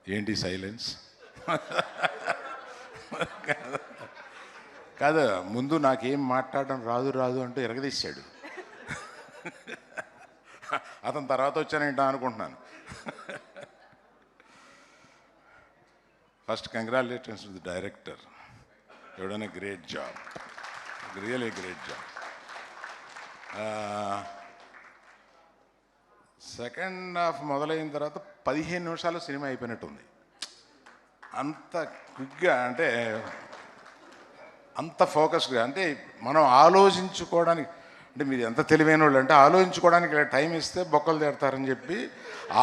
ఏంటి సైలెన్స్? కాదు, ముందు నాకేం మాట్లాడడం రాదు అంటూ ఎరగదీశాడు. అతని తర్వాత వచ్చానేంటా అనుకుంటున్నాను. First congratulations to the director. You done a great job, really great job. Second half మొదలైన తర్వాత 15 నిమిషాలు సినిమా అయిపోయినట్టుంది. అంత క్విక్గా, అంటే అంత ఫోకస్గా, అంటే మనం ఆలోచించుకోవడానికి, అంటే మీరు ఎంత తెలివైన వాళ్ళు అంటే ఆలోచించుకోవడానికి ఇలా టైం ఇస్తే బొక్కలు తిడతారని చెప్పి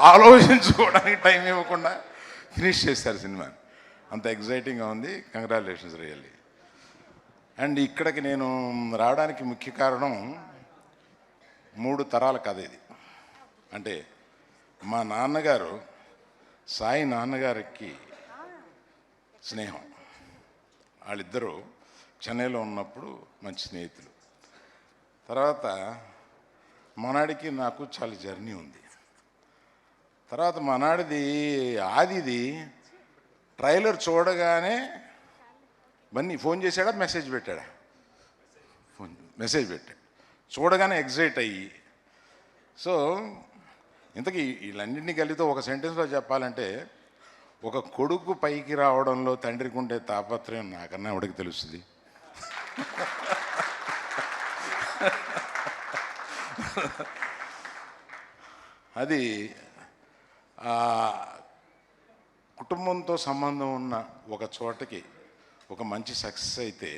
ఆలోచించుకోవడానికి టైం ఇవ్వకుండా ఫినిష్ చేస్తారు సినిమా. అంత ఎగ్జైటింగ్గా ఉంది. Congratulations really. అండ్ ఇక్కడికి నేను రావడానికి ముఖ్య కారణం 3 తరాల కథ ఇది. అంటే మా నాన్నగారు సాయి నాన్నగారికి స్నేహం. వాళ్ళిద్దరూ చెన్నైలో ఉన్నప్పుడు మంచి స్నేహితులు. తర్వాత మనాడికి నాకు చాలా జర్నీ ఉంది. తర్వాత మనాడిది ఆదిది ట్రైలర్ చూడగానే బన్నీ ఫోన్ చేశాడా మెసేజ్ పెట్టాడా? మెసేజ్ పెట్టాడు. చూడగానే ఎగ్జైట్ అయ్యి, సో ఇంతకీ వీళ్ళన్నింటినీ కలిపితే ఒక సెంటెన్స్లో చెప్పాలంటే, ఒక కొడుకు పైకి రావడంలో తండ్రికి ఉండే తాపత్రయం నాకన్నా ఎవడికి తెలుస్తుంది? అది కుటుంబంతో సంబంధం ఉన్న ఒక చోటకి ఒక మంచి సక్సెస్ అయితే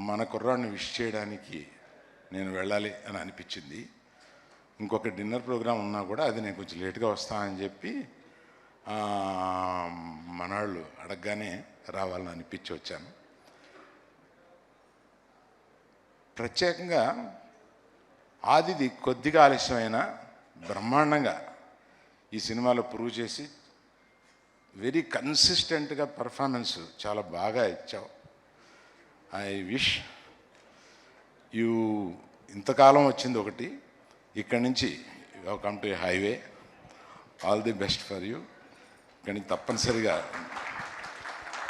మన కుర్రాడిని విష్ చేయడానికి నేను వెళ్ళాలి అని అనిపించింది. ఇంకొక డిన్నర్ ప్రోగ్రాం ఉన్నా కూడా అది నేను కొంచెం లేట్గా వస్తానని చెప్పి మనాళ్ళు అడగగానే రావాలని అనిపించి వచ్చాను. ప్రత్యేకంగా ఆదిది కొద్దిగా ఆలస్యమైన బ్రహ్మాండంగా ఈ సినిమాలో ప్రూవ్ చేసి వెరీ కన్సిస్టెంట్గా పర్ఫార్మెన్స్ చాలా బాగా ఇచ్చావు. ఐ విష్ యూ, ఇంతకాలం వచ్చింది ఒకటి, ఇక్కడి నుంచి you come to A highway. All the best for you. ఇక్కడి నుంచి తప్పనిసరిగా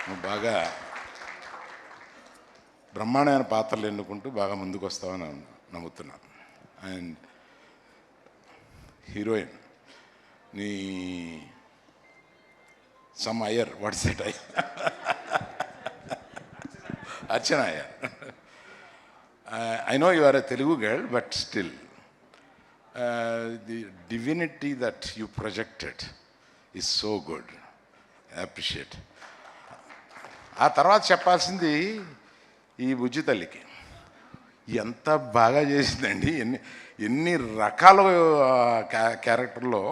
నువ్వు బాగా బ్రహ్మాండమైన పాత్రలు ఎన్నుకుంటూ బాగా ముందుకు వస్తావని నమ్ముతున్నాను. అండ్ హీరోయిన్ నీ some Iyer, what's that Iyer? Archana Iyer. I know you are a Telugu girl, but still, the divinity that you projected is so good. I appreciate. ఆ తర్వాత చెప్పాల్సింది ఈ బుజ్జి తల్లికి ఎంత బాగా చేసిందండి. ఎన్ని రకాల క్యారెక్టర్లో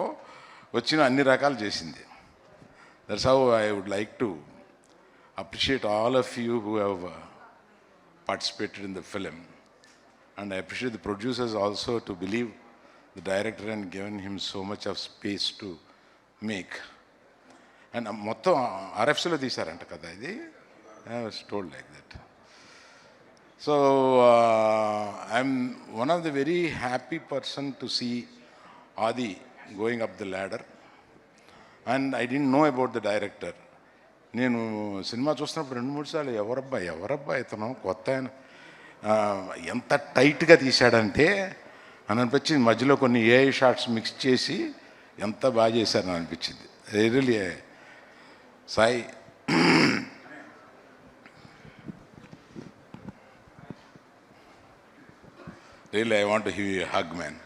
వచ్చిన అన్ని రకాలు చేసింది. That's how I would like to appreciate all of you who have participated in the film, and I appreciate the producers also to believe the director and given him so much of space to make. And మొత్తం RFCలో తీశారంట కదా ఇది. I was told like that. So I'm one of the very happy person to see Adi going up the ladder, and I didn't know about the director. నేను cinema చూస్తున్నప్పుడు 2-3 సార్లు ఎవరబ్బా ఇతను కొత్త ఆయన, ఎంత టైట్గా తీశాడంటే అని అనిపించింది. మధ్యలో కొన్ని ఏఐ షాట్స్ మిక్స్ చేసి ఎంత బాగా చేశారని అనిపించింది. Really Sai, really I want to give you a hug man.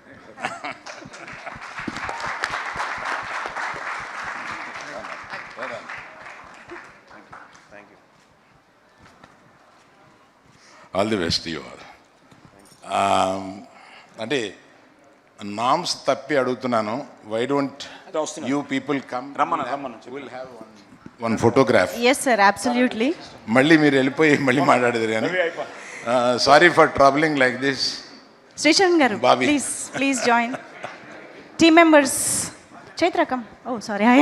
All the best you all. అంటే నామ్స్ తప్పి అడుగుతున్నాను. Why don't you people come, will have one photograph. Yes sir, absolutely. మళ్ళీ మీరు వెళ్ళిపోయి మళ్ళీ మాట్లాడేది కానీ sorry for troubling like this. Sricharan గారు, please join. Team members, Chaitra come. Oh sorry, I